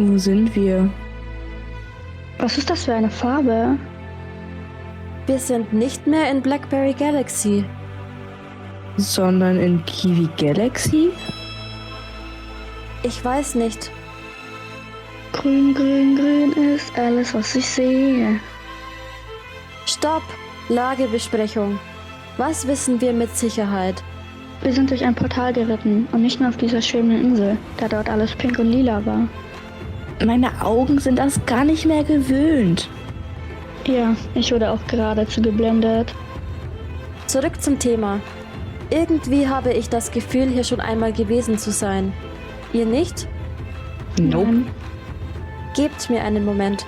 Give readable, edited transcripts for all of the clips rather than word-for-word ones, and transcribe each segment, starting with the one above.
Wo sind wir? Was ist das für eine Farbe? Wir sind nicht mehr in Blackberry Galaxy. Sondern in Kiwi Galaxy? Ich weiß nicht. Grün, grün, grün ist alles, was ich sehe. Stopp! Lagebesprechung. Was wissen wir mit Sicherheit? Wir sind durch ein Portal geritten und nicht mehr auf dieser schwebenden Insel, da dort alles pink und lila war. Meine Augen sind das gar nicht mehr gewöhnt. Ja, ich wurde auch geradezu geblendet. Zurück zum Thema. Irgendwie habe ich das Gefühl, hier schon einmal gewesen zu sein. Ihr nicht? Nope. Gebt mir einen Moment.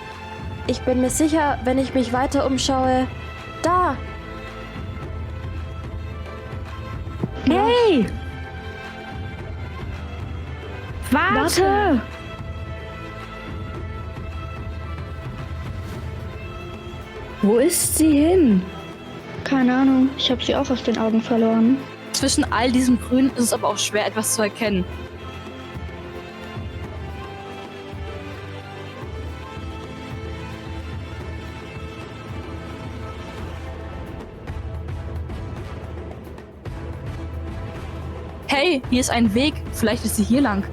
Ich bin mir sicher, wenn ich mich weiter umschaue... Da! Hey! Warte! Wo ist sie hin? Keine Ahnung, ich habe sie auch aus den Augen verloren. Zwischen all diesem Grün ist es aber auch schwer, etwas zu erkennen. Hey, hier ist ein Weg. Vielleicht ist sie hier lang.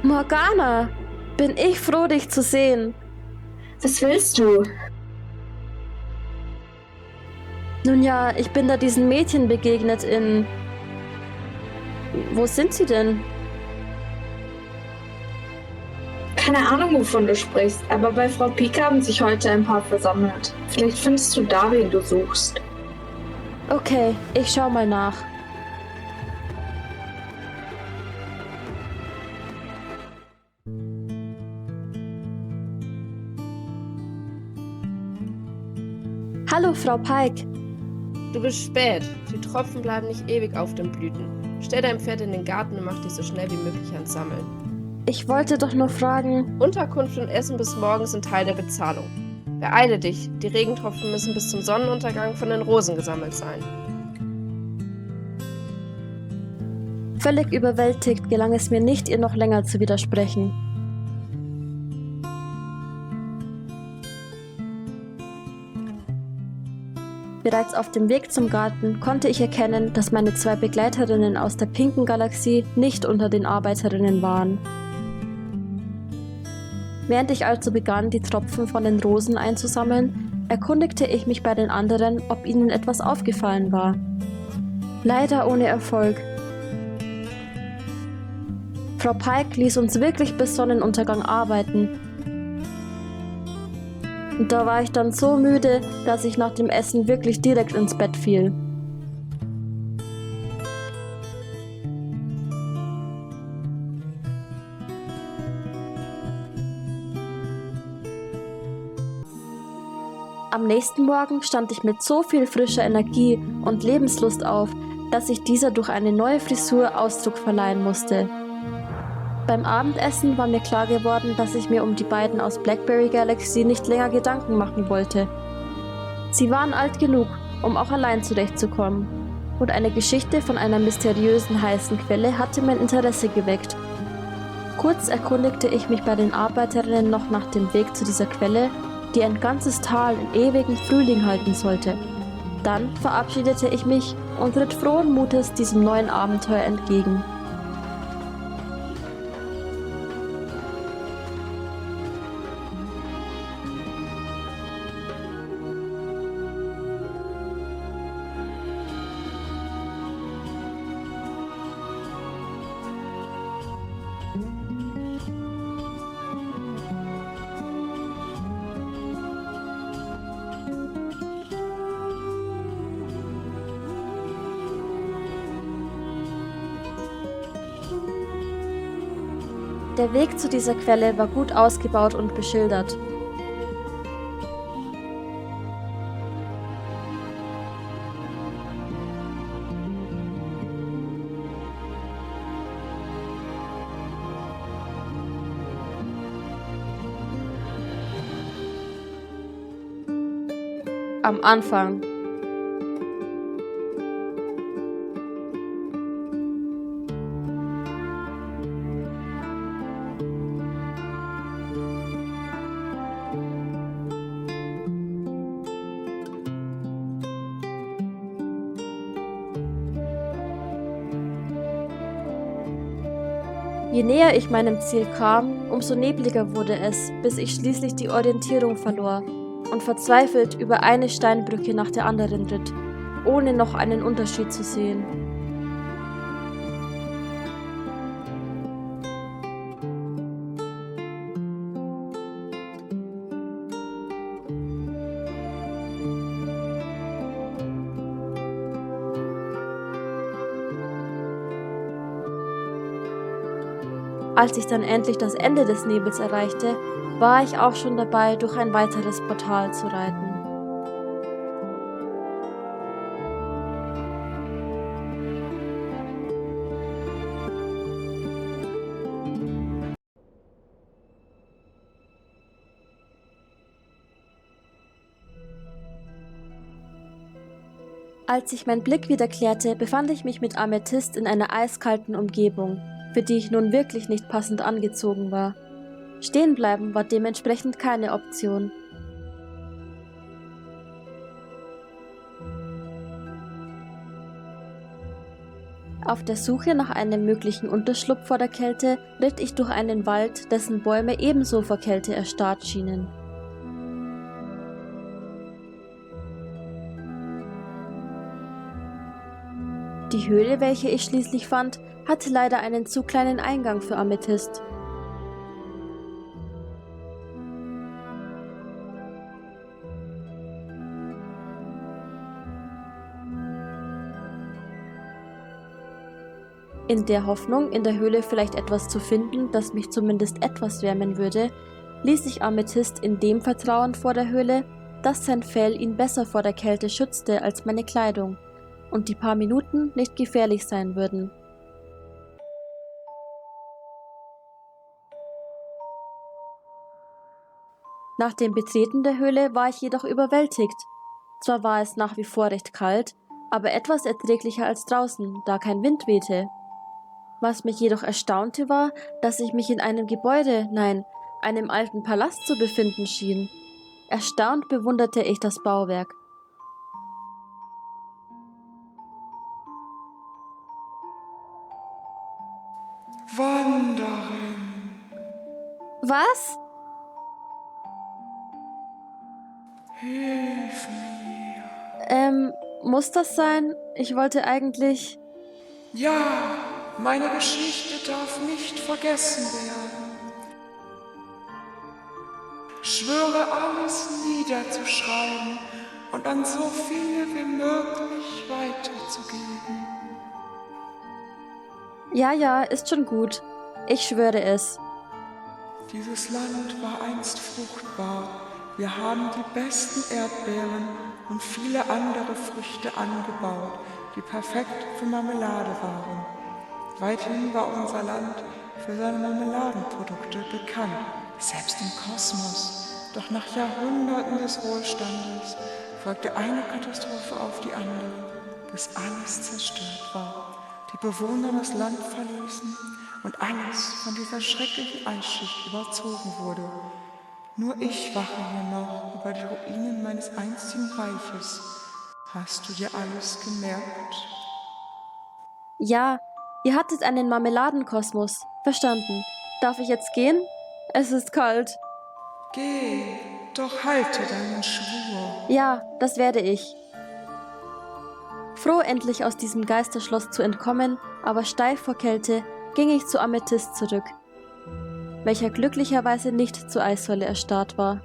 Morgana! Bin ich froh, dich zu sehen. Was willst du? Nun ja, ich bin da diesen Mädchen begegnet in... Wo sind sie denn? Keine Ahnung, wovon du sprichst, aber bei Frau Pika haben sich heute ein paar versammelt. Vielleicht findest du da, wen du suchst. Okay, ich schau mal nach. Hallo, Frau Pike. Du bist spät. Die Tropfen bleiben nicht ewig auf den Blüten. Stell dein Pferd in den Garten und mach dich so schnell wie möglich ans Sammeln. Ich wollte doch nur fragen... Unterkunft und Essen bis morgen sind Teil der Bezahlung. Beeile dich, die Regentropfen müssen bis zum Sonnenuntergang von den Rosen gesammelt sein. Völlig überwältigt gelang es mir nicht, ihr noch länger zu widersprechen. Bereits auf dem Weg zum Garten konnte ich erkennen, dass meine zwei Begleiterinnen aus der pinken Galaxie nicht unter den Arbeiterinnen waren. Während ich also begann, die Tropfen von den Rosen einzusammeln, erkundigte ich mich bei den anderen, ob ihnen etwas aufgefallen war. Leider ohne Erfolg. Frau Pike ließ uns wirklich bis Sonnenuntergang arbeiten. Und da war ich dann so müde, dass ich nach dem Essen wirklich direkt ins Bett fiel. Am nächsten Morgen stand ich mit so viel frischer Energie und Lebenslust auf, dass ich dieser durch eine neue Frisur Ausdruck verleihen musste. Beim Abendessen war mir klar geworden, dass ich mir um die beiden aus Blackberry Galaxy nicht länger Gedanken machen wollte. Sie waren alt genug, um auch allein zurechtzukommen, und eine Geschichte von einer mysteriösen heißen Quelle hatte mein Interesse geweckt. Kurz erkundigte ich mich bei den Arbeiterinnen noch nach dem Weg zu dieser Quelle, die ein ganzes Tal in ewigem Frühling halten sollte. Dann verabschiedete ich mich und ritt frohen Mutes diesem neuen Abenteuer entgegen. Der Weg zu dieser Quelle war gut ausgebaut und beschildert. am Anfang. Je näher ich meinem Ziel kam, umso nebliger wurde es, bis ich schließlich die Orientierung verlor und verzweifelt über eine Steinbrücke nach der anderen ritt, ohne noch einen Unterschied zu sehen. Als ich dann endlich das Ende des Nebels erreichte, war ich auch schon dabei, durch ein weiteres Portal zu reiten. Als sich mein Blick wieder klärte, befand ich mich mit Amethyst in einer eiskalten Umgebung, für die ich nun wirklich nicht passend angezogen war. Stehenbleiben war dementsprechend keine Option. Auf der Suche nach einem möglichen Unterschlupf vor der Kälte ritt ich durch einen Wald, dessen Bäume ebenso vor Kälte erstarrt schienen. Die Höhle, welche ich schließlich fand, hatte leider einen zu kleinen Eingang für Amethyst. In der Hoffnung, in der Höhle vielleicht etwas zu finden, das mich zumindest etwas wärmen würde, ließ ich Amethyst in dem Vertrauen vor der Höhle, dass sein Fell ihn besser vor der Kälte schützte als meine Kleidung und die paar Minuten nicht gefährlich sein würden. Nach dem Betreten der Höhle war ich jedoch überwältigt. Zwar war es nach wie vor recht kalt, aber etwas erträglicher als draußen, da kein Wind wehte. Was mich jedoch erstaunte war, dass ich mich in einem Gebäude, nein, einem alten Palast zu befinden schien. Erstaunt bewunderte ich das Bauwerk. Wanderin, Was? hilf mir. Muss das sein? Ich wollte eigentlich... Ja, meine Geschichte darf nicht vergessen werden. Schwöre alles niederzuschreiben und an so viele wie möglich weiterzugeben. Ja, ist schon gut. Ich schwöre es. Dieses Land war einst fruchtbar. Wir haben die besten Erdbeeren und viele andere Früchte angebaut, die perfekt für Marmelade waren. Weithin war unser Land für seine Marmeladenprodukte bekannt, selbst im Kosmos. Doch nach Jahrhunderten des Wohlstandes folgte eine Katastrophe auf die andere, bis alles zerstört war. Die Bewohner das Land verließen und alles von dieser schrecklichen Eisschicht überzogen wurde. Nur ich wache hier noch über die Ruinen meines einstigen Reiches. Hast du dir alles gemerkt? Ja, ihr hattet einen Marmeladenkosmos. Verstanden. Darf ich jetzt gehen? Es ist kalt. Geh, doch halte deinen Schwur. Ja, das werde ich. Froh, endlich aus diesem Geisterschloss zu entkommen, aber steif vor Kälte, ging ich zu Amethyst zurück, welcher glücklicherweise nicht zur Eissäule erstarrt war.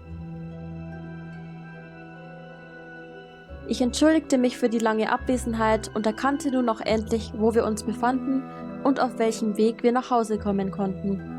Ich entschuldigte mich für die lange Abwesenheit und erkannte nun auch endlich, wo wir uns befanden und auf welchem Weg wir nach Hause kommen konnten.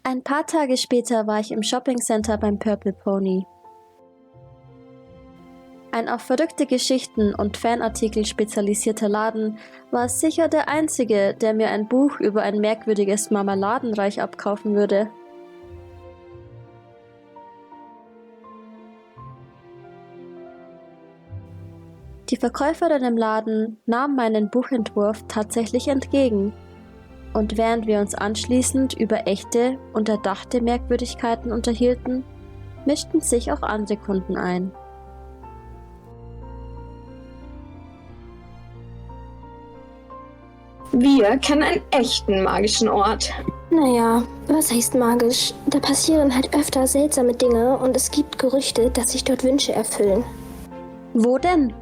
Ein paar Tage später war ich im Shoppingcenter beim Purple Pony. Ein auf verrückte Geschichten und Fanartikel spezialisierter Laden war sicher der einzige, der mir ein Buch über ein merkwürdiges Marmeladenreich abkaufen würde. Die Verkäuferin im Laden nahm meinen Buchentwurf tatsächlich entgegen. Und während wir uns anschließend über echte und erdachte Merkwürdigkeiten unterhielten, mischten sich auch andere Kunden ein. Wir kennen einen echten magischen Ort. Naja, was heißt magisch? Da passieren halt öfter seltsame Dinge und es gibt Gerüchte, dass sich dort Wünsche erfüllen. Wo denn?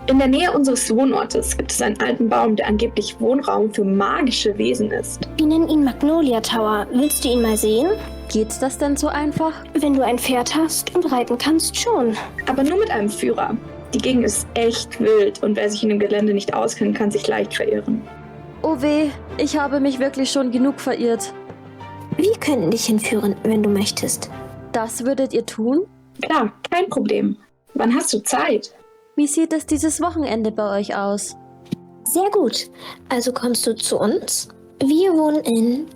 In der Nähe unseres Wohnortes gibt es einen alten Baum, der angeblich Wohnraum für magische Wesen ist. Wir nennen ihn Magnolia Tower. Willst du ihn mal sehen? Geht das denn so einfach? Wenn du ein Pferd hast und reiten kannst, schon. Aber nur mit einem Führer. Die Gegend ist echt wild und wer sich in dem Gelände nicht auskennt, kann sich leicht verirren. Oh weh, ich habe mich wirklich schon genug verirrt. Wir könnten dich hinführen, wenn du möchtest. Das würdet ihr tun? Klar, kein Problem. Wann hast du Zeit? Wie sieht es dieses Wochenende bei euch aus? Sehr gut. Also kommst du zu uns? Wir wohnen in...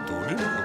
Doodle?